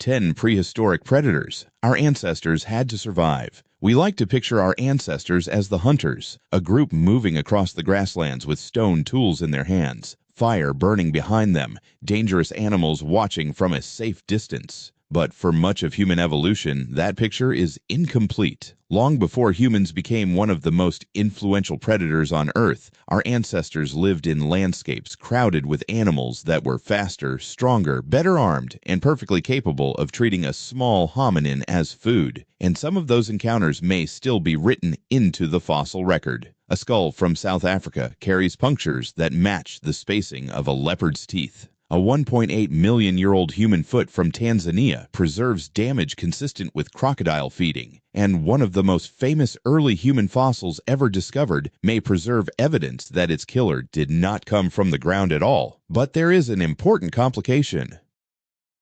10 prehistoric predators our ancestors had to survive. We like to picture our ancestors as the hunters, a group moving across the grasslands with stone tools in their hands, fire burning behind them, dangerous animals watching from a safe distance. But for much of human evolution, that picture is incomplete. Long before humans became one of the most influential predators on Earth, our ancestors lived in landscapes crowded with animals that were faster, stronger, better armed, and perfectly capable of treating a small hominin as food. And some of those encounters may still be written into the fossil record. A skull from South Africa carries punctures that match the spacing of a leopard's teeth. A 1.8 million-year-old human foot from Tanzania preserves damage consistent with crocodile feeding, and one of the most famous early human fossils ever discovered may preserve evidence that its killer did not come from the ground at all. But there is an important complication.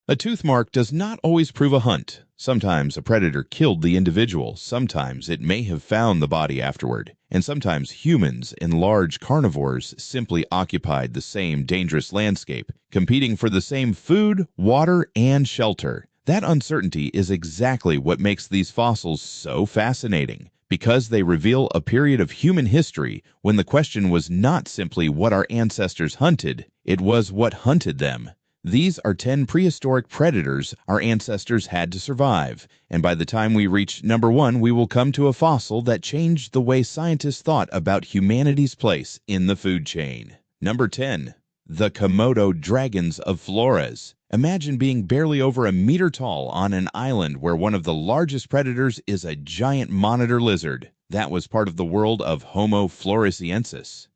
A tooth mark does not always prove a hunt. Sometimes a predator killed the individual, sometimes it may have found the body afterward, and sometimes humans and large carnivores simply occupied the same dangerous landscape, competing for the same food, water, and shelter. That uncertainty is exactly what makes these fossils so fascinating, because they reveal a period of human history when the question was not simply what our ancestors hunted, it was what hunted them. These are 10 prehistoric predators our ancestors had to survive, and by the time we reach number 1, we will come to a fossil that changed the way scientists thought about humanity's place in the food chain. Number 10. The Komodo dragons of Flores. Imagine being barely over a meter tall on an island where one of the largest predators is a giant monitor lizard. That was part of the world of Homo floresiensis.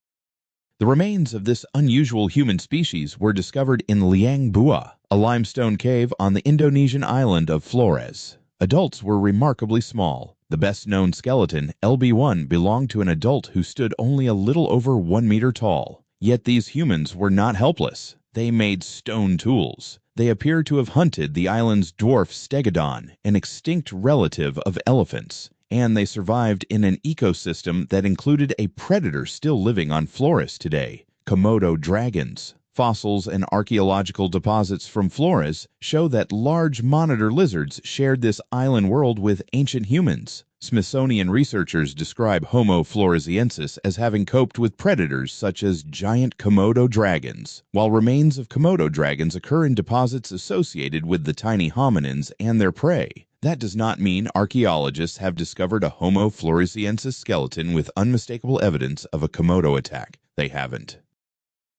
The remains of this unusual human species were discovered in Liang Bua, a limestone cave on the Indonesian island of Flores. Adults were remarkably small. The best-known skeleton, LB1, belonged to an adult who stood only a little over 1 meter tall. Yet these humans were not helpless. They made stone tools. They appear to have hunted the island's dwarf stegodon, an extinct relative of elephants. And they survived in an ecosystem that included a predator still living on Flores today, Komodo dragons. Fossils and archaeological deposits from Flores show that large monitor lizards shared this island world with ancient humans. Smithsonian researchers describe Homo floresiensis as having coped with predators such as giant Komodo dragons. While remains of Komodo dragons occur in deposits associated with the tiny hominins and their prey, that does not mean archaeologists have discovered a Homo floresiensis skeleton with unmistakable evidence of a Komodo attack. They haven't.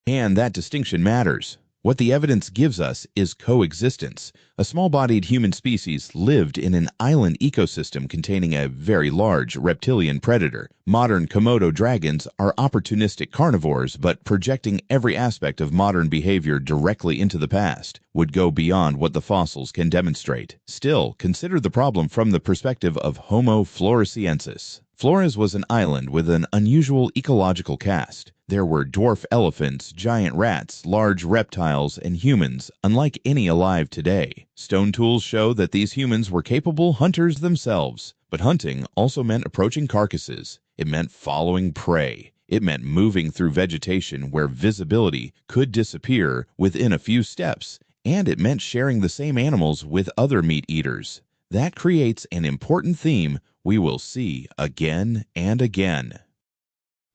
And that distinction matters. What the evidence gives us is coexistence. A small-bodied human species lived in an island ecosystem containing a very large reptilian predator. Modern Komodo dragons are opportunistic carnivores, but projecting every aspect of modern behavior directly into the past would go beyond what the fossils can demonstrate. Still, consider the problem from the perspective of Homo floresiensis. Flores was an island with an unusual ecological cast. There were dwarf elephants, giant rats, large reptiles, and humans, unlike any alive today. Stone tools show that these humans were capable hunters themselves. But hunting also meant approaching carcasses. It meant following prey. It meant moving through vegetation where visibility could disappear within a few steps. And it meant sharing the same animals with other meat eaters. That creates an important theme we will see again and again.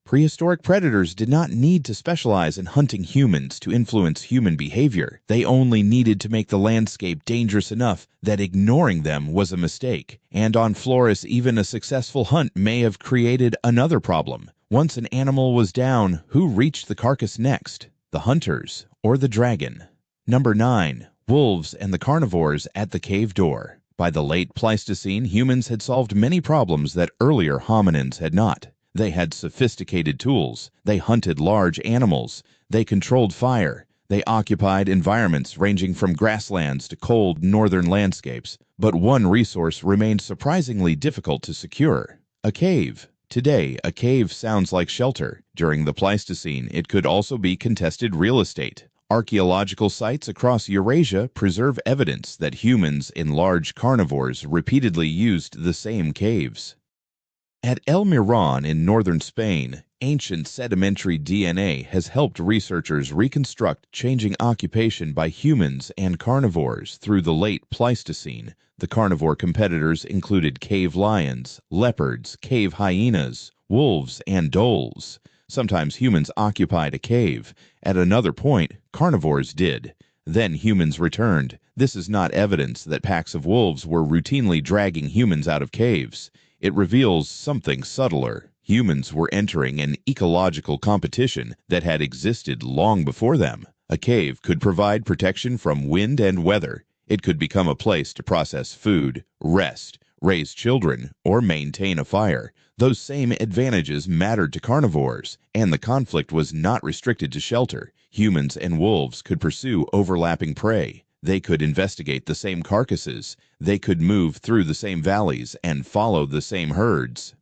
Prehistoric predators did not need to specialize in hunting humans to influence human behavior. They only needed to make the landscape dangerous enough that ignoring them was a mistake. And on Flores, even a successful hunt may have created another problem. Once an animal was down, who reached the carcass next? The hunters or the dragon? Number 9. Wolves and the carnivores at the cave door. By the late Pleistocene, humans had solved many problems that earlier hominins had not. They had sophisticated tools. They hunted large animals. They controlled fire. They occupied environments ranging from grasslands to cold northern landscapes. But one resource remained surprisingly difficult to secure: a cave. Today, a cave sounds like shelter. During the Pleistocene, it could also be contested real estate. Archaeological sites across Eurasia preserve evidence that humans and large carnivores repeatedly used the same caves. At El Miran in northern Spain, ancient sedimentary DNA has helped researchers reconstruct changing occupation by humans and carnivores through the late Pleistocene. The carnivore competitors included cave lions, leopards, cave hyenas, wolves, and dholes. Sometimes humans occupied a cave. At another point, carnivores did. Then humans returned. This is not evidence that packs of wolves were routinely dragging humans out of caves. It reveals something subtler. Humans were entering an ecological competition that had existed long before them. A cave could provide protection from wind and weather. It could become a place to process food, rest, raise children, or maintain a fire. Those same advantages mattered to carnivores, and the conflict was not restricted to shelter. Humans and wolves could pursue overlapping prey. They could investigate the same carcasses. They could move through the same valleys and follow the same herds.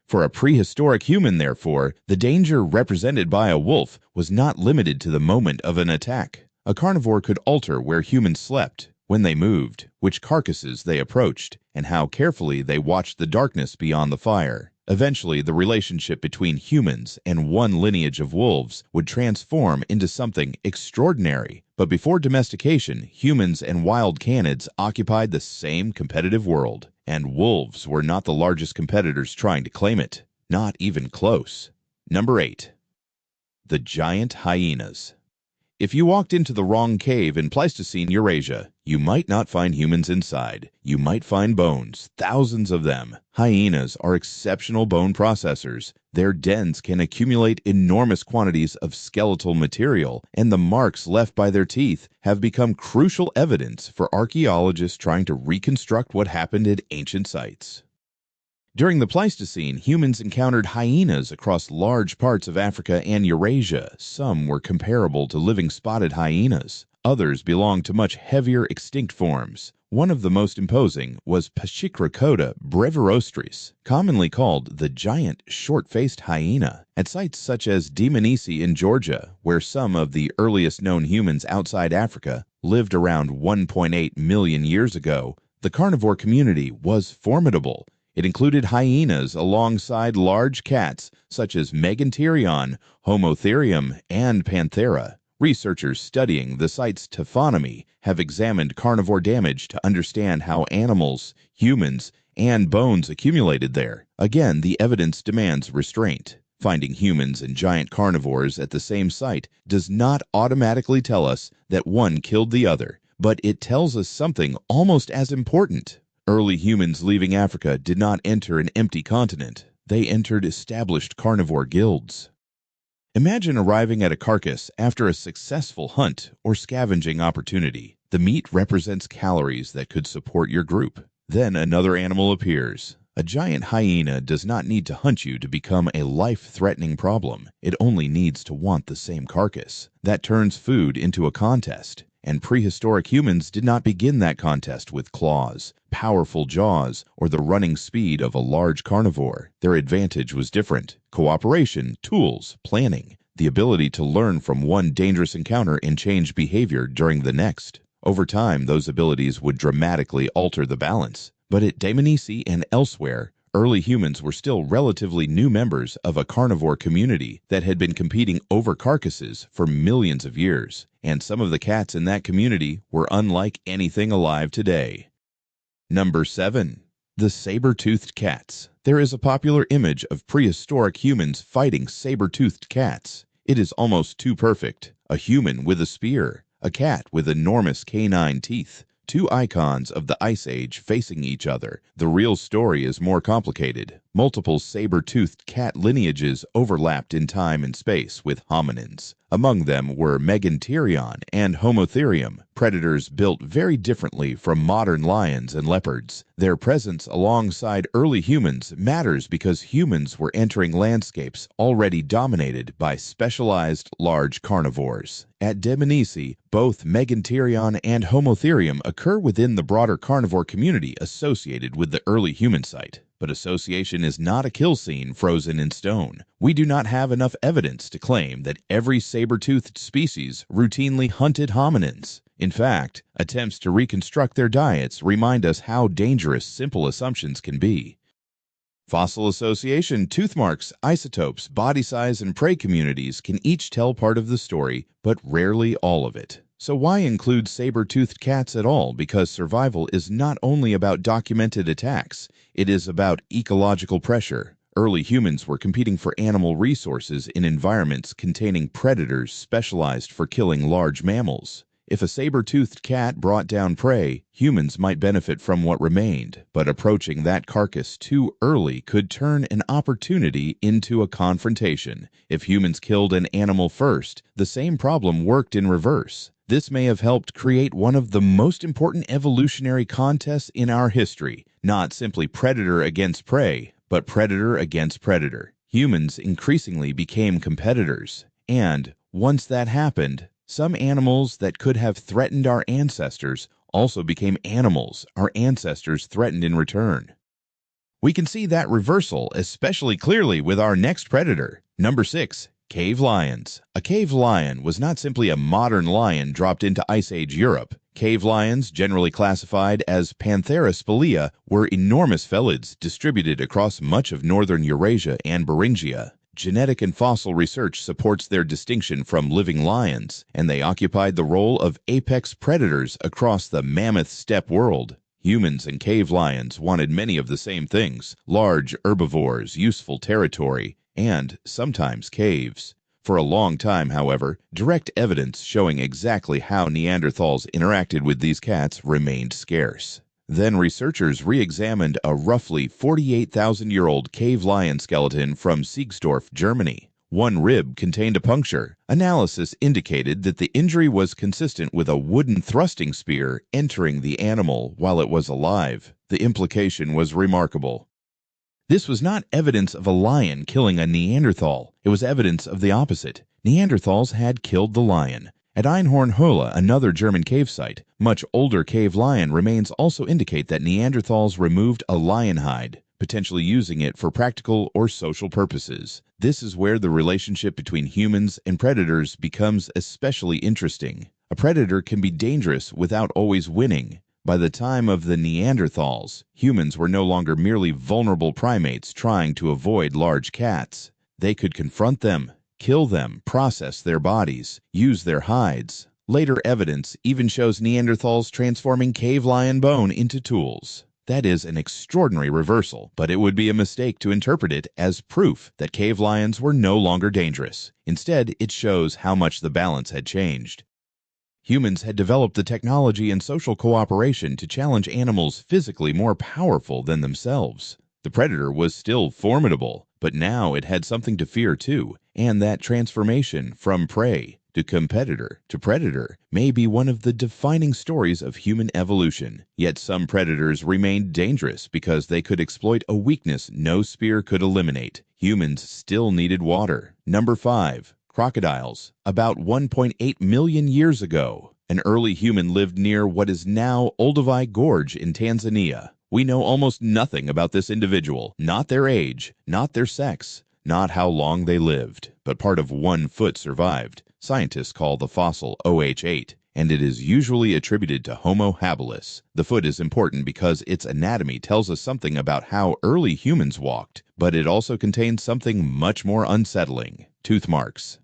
For a prehistoric human, therefore, the danger represented by a wolf was not limited to the moment of an attack. A carnivore could alter where humans slept, when they moved, which carcasses they approached, and how carefully they watched the darkness beyond the fire. Eventually, the relationship between humans and one lineage of wolves would transform into something extraordinary. But before domestication, humans and wild canids occupied the same competitive world, and wolves were not the largest competitors trying to claim it. Not even close. Number 8. The giant hyenas. If you walked into the wrong cave in Pleistocene Eurasia, you might not find humans inside. You might find bones, thousands of them. Hyenas are exceptional bone processors. Their dens can accumulate enormous quantities of skeletal material, and the marks left by their teeth have become crucial evidence for archaeologists trying to reconstruct what happened at ancient sites. During the Pleistocene, humans encountered hyenas across large parts of Africa and Eurasia. Some were comparable to living spotted hyenas. Others belonged to much heavier extinct forms. One of the most imposing was Pachycrocoda brevirostris, commonly called the giant short-faced hyena. At sites such as Dmanisi in Georgia, where some of the earliest known humans outside Africa lived around 1.8 million years ago, the carnivore community was formidable. It included hyenas alongside large cats such as Meganterion, Homo and Panthera. Researchers studying the site's taphonomy have examined carnivore damage to understand how animals, humans, and bones accumulated there. Again, the evidence demands restraint. Finding humans and giant carnivores at the same site does not automatically tell us that one killed the other, but it tells us something almost as important. Early humans leaving Africa did not enter an empty continent. They entered established carnivore guilds. Imagine arriving at a carcass after a successful hunt or scavenging opportunity. The meat represents calories that could support your group. Then another animal appears. A giant hyena does not need to hunt you to become a life-threatening problem. It only needs to want the same carcass. That turns food into a contest. And prehistoric humans did not begin that contest with claws, powerful jaws, or the running speed of a large carnivore. Their advantage was different: cooperation, tools, planning, the ability to learn from one dangerous encounter and change behavior during the next. Over time, those abilities would dramatically alter the balance. But at Dmanisi and elsewhere, early humans were still relatively new members of a carnivore community that had been competing over carcasses for millions of years, and some of the cats in that community were unlike anything alive today. Number 7. The saber-toothed cats. There is a popular image of prehistoric humans fighting saber-toothed cats. It is almost too perfect. A human with a spear, a cat with enormous canine teeth. Two icons of the Ice Age facing each other. The real story is more complicated. Multiple saber-toothed cat lineages overlapped in time and space with hominins. Among them were Meganterion and Homo, predators built very differently from modern lions and leopards. Their presence alongside early humans matters because humans were entering landscapes already dominated by specialized large carnivores. At Dmanisi, both Meganterion and Homo occur within the broader carnivore community associated with the early human site. But association is not a kill scene frozen in stone. We do not have enough evidence to claim that every saber-toothed species routinely hunted hominins. In fact, attempts to reconstruct their diets remind us how dangerous simple assumptions can be. Fossil association, tooth marks, isotopes, body size, and prey communities can each tell part of the story, but rarely all of it. So why include saber-toothed cats at all? Because survival is not only about documented attacks, it is about ecological pressure. Early humans were competing for animal resources in environments containing predators specialized for killing large mammals. If a saber-toothed cat brought down prey, humans might benefit from what remained, but approaching that carcass too early could turn an opportunity into a confrontation. If humans killed an animal first, the same problem worked in reverse. This may have helped create one of the most important evolutionary contests in our history, not simply predator against prey, but predator against predator. Humans increasingly became competitors, and once that happened, some animals that could have threatened our ancestors also became animals our ancestors threatened in return. We can see that reversal especially clearly with our next predator. Number 6. Cave lions. A cave lion was not simply a modern lion dropped into Ice Age Europe. Cave lions, generally classified as Panthera spelaea, were enormous felids distributed across much of northern Eurasia and Beringia. Genetic and fossil research supports their distinction from living lions, and they occupied the role of apex predators across the mammoth steppe world. Humans and cave lions wanted many of the same things: large herbivores, useful territory, and sometimes caves. For a long time, however, direct evidence showing exactly how Neanderthals interacted with these cats remained scarce. Then researchers re-examined a roughly 48,000-year-old cave lion skeleton from Siegsdorf, Germany. One rib contained a puncture. Analysis indicated that the injury was consistent with a wooden thrusting spear entering the animal while it was alive. The implication was remarkable. This was not evidence of a lion killing a Neanderthal. It was evidence of the opposite. Neanderthals had killed the lion. At Einhorn-Höhle, another German cave site, much older cave lion remains also indicate that Neanderthals removed a lion hide, potentially using it for practical or social purposes. This is where the relationship between humans and predators becomes especially interesting. A predator can be dangerous without always winning. By the time of the Neanderthals, humans were no longer merely vulnerable primates trying to avoid large cats. They could confront them, kill them, process their bodies, use their hides. Later evidence even shows Neanderthals transforming cave lion bone into tools. That is an extraordinary reversal, but it would be a mistake to interpret it as proof that cave lions were no longer dangerous. Instead, it shows how much the balance had changed. Humans had developed the technology and social cooperation to challenge animals physically more powerful than themselves. The predator was still formidable, but now it had something to fear too, and that transformation from prey to competitor to predator may be one of the defining stories of human evolution. Yet some predators remained dangerous because they could exploit a weakness no spear could eliminate. Humans still needed water. Number 5. Crocodiles. About 1.8 million years ago, an early human lived near what is now Olduvai Gorge in Tanzania. We know almost nothing about this individual, not their age, not their sex, not how long they lived, but part of one foot survived. Scientists call the fossil OH8, and it is usually attributed to Homo habilis. The foot is important because its anatomy tells us something about how early humans walked, but it also contains something much more unsettling: tooth marks.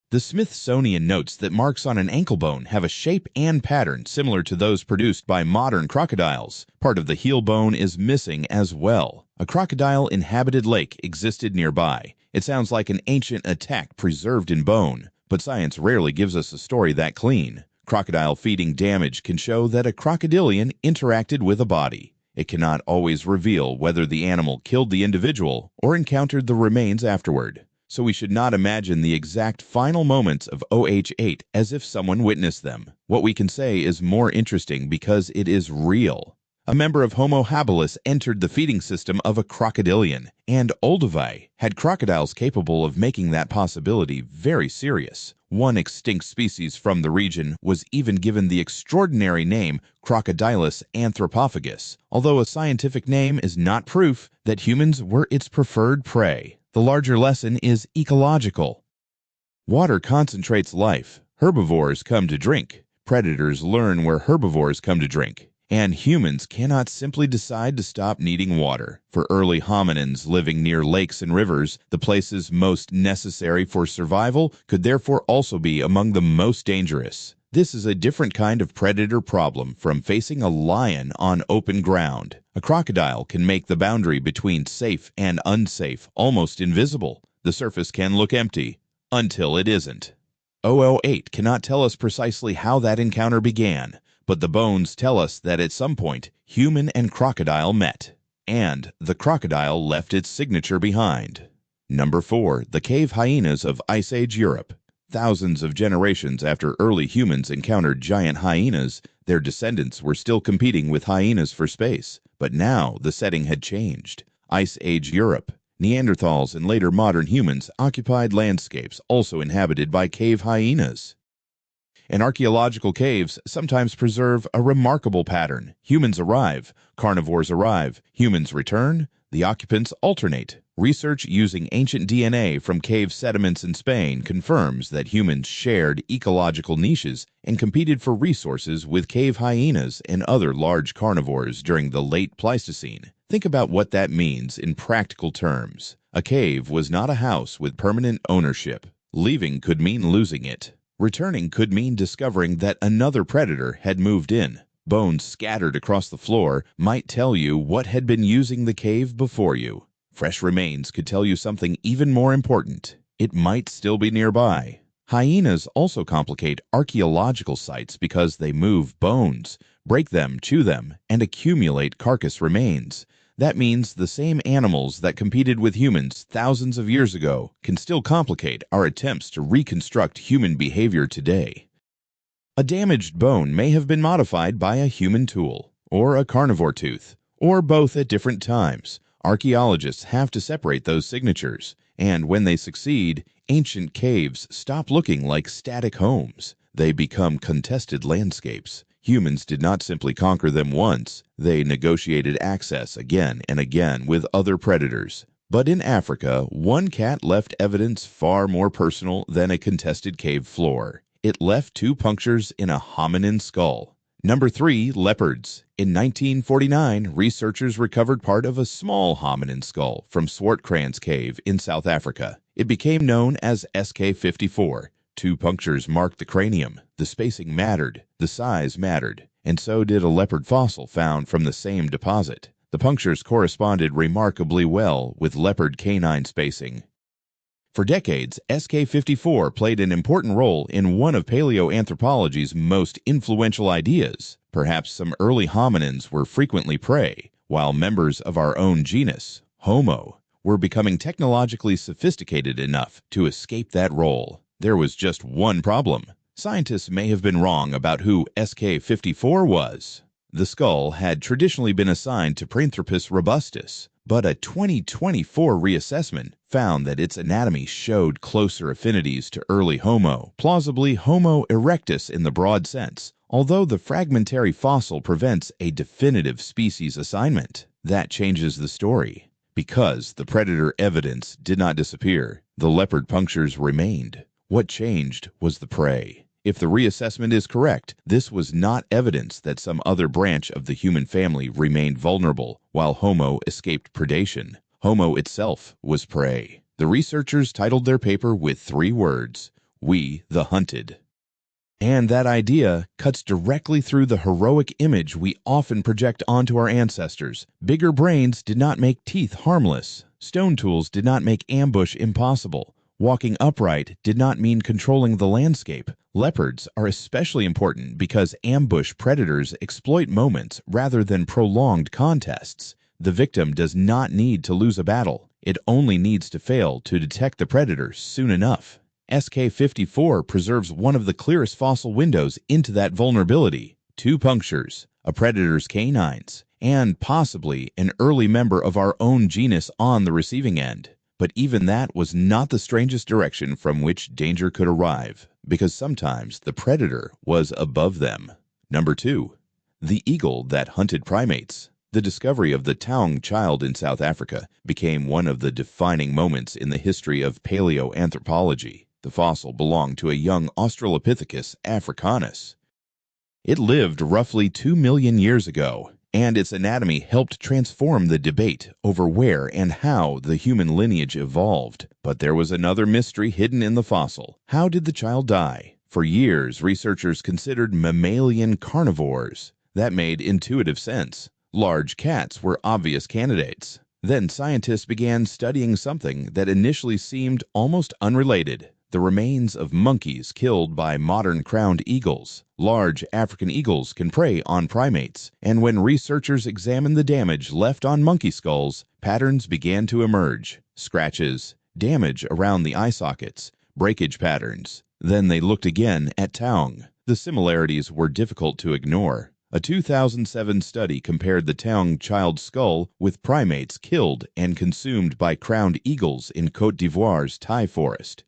The Smithsonian notes that marks on an ankle bone have a shape and pattern similar to those produced by modern crocodiles. Part of the heel bone is missing as well. A crocodile-inhabited lake existed nearby. It sounds like an ancient attack preserved in bone, but science rarely gives us a story that clean. Crocodile feeding damage can show that a crocodilian interacted with a body. It cannot always reveal whether the animal killed the individual or encountered the remains afterward. So we should not imagine the exact final moments of OH8 as if someone witnessed them. What we can say is more interesting because it is real. A member of Homo habilis entered the feeding system of a crocodilian, and Olduvai had crocodiles capable of making that possibility very serious. One extinct species from the region was even given the extraordinary name Crocodilus anthropophagus, although a scientific name is not proof that humans were its preferred prey. The larger lesson is ecological. Water concentrates life. Herbivores come to drink. Predators learn where herbivores come to drink. And humans cannot simply decide to stop needing water. For early hominins living near lakes and rivers, the places most necessary for survival could therefore also be among the most dangerous. This is a different kind of predator problem from facing a lion on open ground. A crocodile can make the boundary between safe and unsafe almost invisible. The surface can look empty until it isn't. OL8 cannot tell us precisely how that encounter began, but the bones tell us that at some point, human and crocodile met, and the crocodile left its signature behind. Number 4. The cave hyenas of Ice Age Europe. Thousands of generations after early humans encountered giant hyenas, their descendants were still competing with hyenas for space, but now the setting had changed. Ice Age Europe. Neanderthals and later modern humans occupied landscapes also inhabited by cave hyenas. And archaeological caves sometimes preserve a remarkable pattern. Humans arrive, carnivores arrive, humans return, the occupants alternate. Research using ancient DNA from cave sediments in Spain confirms that humans shared ecological niches and competed for resources with cave hyenas and other large carnivores during the late Pleistocene. Think about what that means in practical terms. A cave was not a house with permanent ownership. Leaving could mean losing it. Returning could mean discovering that another predator had moved in. Bones scattered across the floor might tell you what had been using the cave before you. Fresh remains could tell you something even more important. It might still be nearby. Hyenas also complicate archaeological sites because they move bones, break them, chew them, and accumulate carcass remains. That means the same animals that competed with humans thousands of years ago can still complicate our attempts to reconstruct human behavior today. A damaged bone may have been modified by a human tool, or a carnivore tooth, or both at different times. Archaeologists have to separate those signatures, and when they succeed, ancient caves stop looking like static homes. They become contested landscapes. Humans did not simply conquer them once, they negotiated access again and again with other predators. But in Africa, one cat left evidence far more personal than a contested cave floor. It left 2 punctures in a hominin skull. Number 3. Leopards. In 1949, researchers recovered part of a small hominin skull from Swartkrans cave in South Africa. It became known as SK54. 2 punctures marked the cranium. The spacing mattered, the size mattered, and so did a leopard fossil found from the same deposit. The punctures corresponded remarkably well with leopard canine spacing. For decades, SK54 played an important role in one of paleoanthropology's most influential ideas. Perhaps some early hominins were frequently prey, while members of our own genus, Homo, were becoming technologically sophisticated enough to escape that role. There was just one problem. Scientists may have been wrong about who SK54 was. The skull had traditionally been assigned to Paranthropus robustus, but a 2024 reassessment found that its anatomy showed closer affinities to early Homo, plausibly Homo erectus in the broad sense, although the fragmentary fossil prevents a definitive species assignment. That changes the story. Because the predator evidence did not disappear, the leopard punctures remained. What changed was the prey. If the reassessment is correct, this was not evidence that some other branch of the human family remained vulnerable while Homo escaped predation. Homo itself was prey. The researchers titled their paper with 3 words: "We the hunted." And that idea cuts directly through the heroic image we often project onto our ancestors. Bigger brains did not make teeth harmless. Stone tools did not make ambush impossible. Walking upright did not mean controlling the landscape. Leopards are especially important because ambush predators exploit moments rather than prolonged contests. The victim does not need to lose a battle. It only needs to fail to detect the predator soon enough. SK54 preserves one of the clearest fossil windows into that vulnerability. 2 punctures, a predator's canines, and possibly an early member of our own genus on the receiving end. But even that was not the strangest direction from which danger could arrive, because sometimes the predator was above them. Number 2. The eagle that hunted primates. The discovery of the Taung Child in South Africa became one of the defining moments in the history of paleoanthropology. The fossil belonged to a young Australopithecus africanus. It lived roughly 2 million years ago, and its anatomy helped transform the debate over where and how the human lineage evolved. But there was another mystery hidden in the fossil. How did the child die? For years, researchers considered mammalian carnivores. That made intuitive sense. Large cats were obvious candidates. Then scientists began studying something that initially seemed almost unrelated: the remains of monkeys killed by modern crowned eagles. Large African eagles can prey on primates, and when researchers examined the damage left on monkey skulls, patterns began to emerge: scratches, damage around the eye sockets, breakage patterns. Then they looked again at Taung. The similarities were difficult to ignore. A 2007 study compared the Taung Child skull with primates killed and consumed by crowned eagles in Côte d'Ivoire's Thai forest.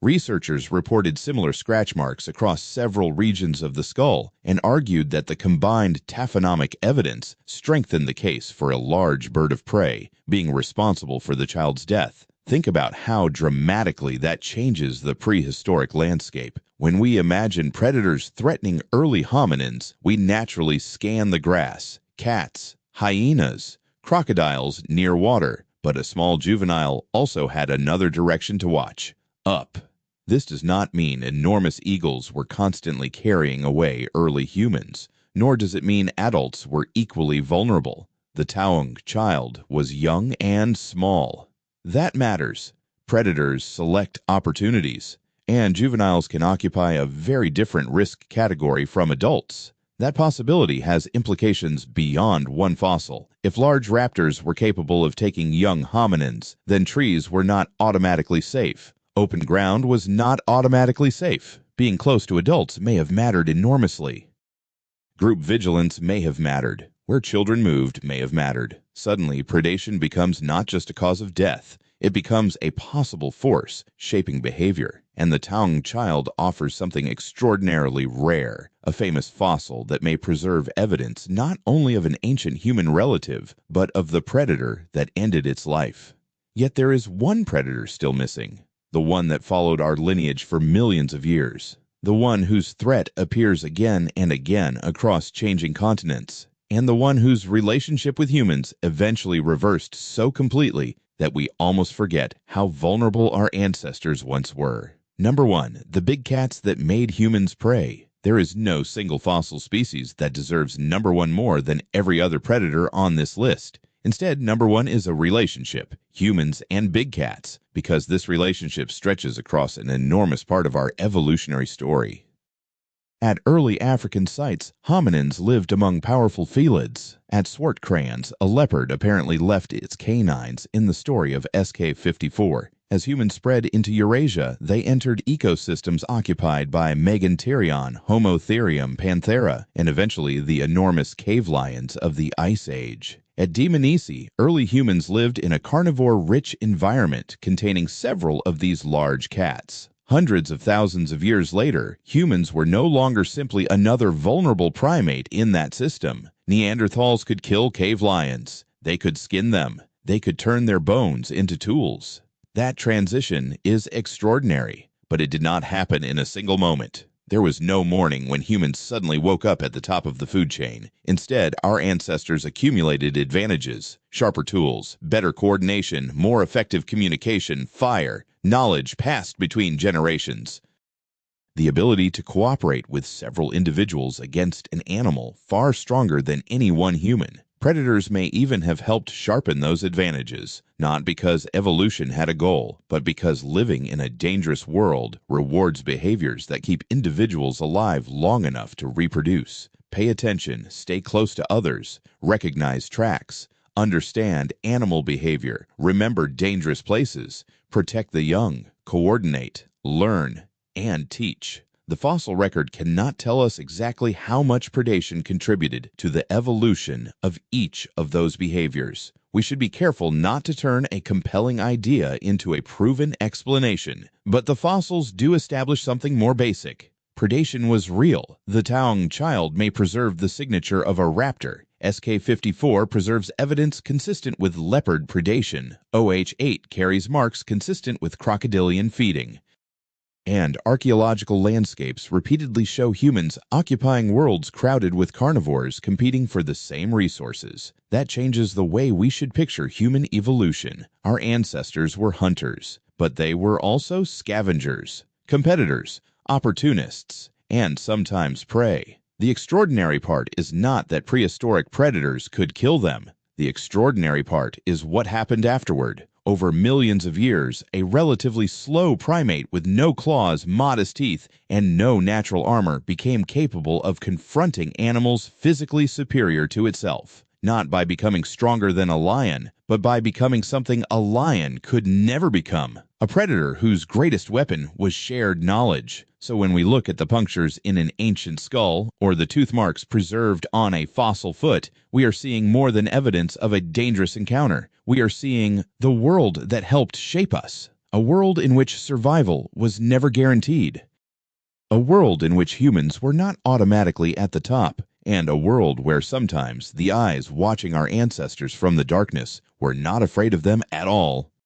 Researchers reported similar scratch marks across several regions of the skull and argued that the combined taphonomic evidence strengthened the case for a large bird of prey being responsible for the child's death. Think about how dramatically that changes the prehistoric landscape. When we imagine predators threatening early hominins, we naturally scan the grass: cats, hyenas, crocodiles near water. But a small juvenile also had another direction to watch: up. This does not mean enormous eagles were constantly carrying away early humans, nor does it mean adults were equally vulnerable. The Taung Child was young and small. That matters. Predators select opportunities, and juveniles can occupy a very different risk category from adults. That possibility has implications beyond one fossil. If large raptors were capable of taking young hominins, then trees were not automatically safe. Open ground was not automatically safe. Being close to adults may have mattered enormously. Group vigilance may have mattered. Where children moved may have mattered. Suddenly, predation becomes not just a cause of death. It becomes a possible force shaping behavior. And the Taung Child offers something extraordinarily rare: a famous fossil that may preserve evidence not only of an ancient human relative, but of the predator that ended its life. Yet there is one predator still missing. The one that followed our lineage for millions of years. The one whose threat appears again and again across changing continents. And the one whose relationship with humans eventually reversed so completely that we almost forget how vulnerable our ancestors once were. Number 1. The big cats that made humans prey. There is no single fossil species that deserves number 1 more than every other predator on this list. Instead, number 1 is a relationship: humans and big cats, because this relationship stretches across an enormous part of our evolutionary story. At early African sites, hominins lived among powerful felids. At Swartkrans, a leopard apparently left its canines in the story of SK-54. As humans spread into Eurasia, they entered ecosystems occupied by Megantherion, Homo panthera, and eventually the enormous cave lions of the Ice Age. At Dmanisi, early humans lived in a carnivore-rich environment containing several of these large cats. Hundreds of thousands of years later, humans were no longer simply another vulnerable primate in that system. Neanderthals could kill cave lions. They could skin them. They could turn their bones into tools. That transition is extraordinary, but it did not happen in a single moment. There was no morning when humans suddenly woke up at the top of the food chain. Instead, our ancestors accumulated advantages: sharper tools, better coordination, more effective communication, fire, knowledge passed between generations. The ability to cooperate with several individuals against an animal far stronger than any one human. Predators may even have helped sharpen those advantages, not because evolution had a goal, but because living in a dangerous world rewards behaviors that keep individuals alive long enough to reproduce. Pay attention, stay close to others, recognize tracks, understand animal behavior, remember dangerous places, protect the young, coordinate, learn, and teach. The fossil record cannot tell us exactly how much predation contributed to the evolution of each of those behaviors. We should be careful not to turn a compelling idea into a proven explanation, but the fossils do establish something more basic. Predation was real. The Taung Child may preserve the signature of a raptor. SK-54 preserves evidence consistent with leopard predation. OH-8 carries marks consistent with crocodilian feeding. And archaeological landscapes repeatedly show humans occupying worlds crowded with carnivores competing for the same resources. That changes the way we should picture human evolution. Our ancestors were hunters, but they were also scavengers, competitors, opportunists, and sometimes prey. The extraordinary part is not that prehistoric predators could kill them. The extraordinary part is what happened afterward. Over millions of years, a relatively slow primate with no claws, modest teeth, and no natural armor became capable of confronting animals physically superior to itself. Not by becoming stronger than a lion, but by becoming something a lion could never become. A predator whose greatest weapon was shared knowledge. So when we look at the punctures in an ancient skull, or the tooth marks preserved on a fossil foot, we are seeing more than evidence of a dangerous encounter. We are seeing the world that helped shape us. A world in which survival was never guaranteed. A world in which humans were not automatically at the top. And a world where sometimes the eyes watching our ancestors from the darkness were not afraid of them at all.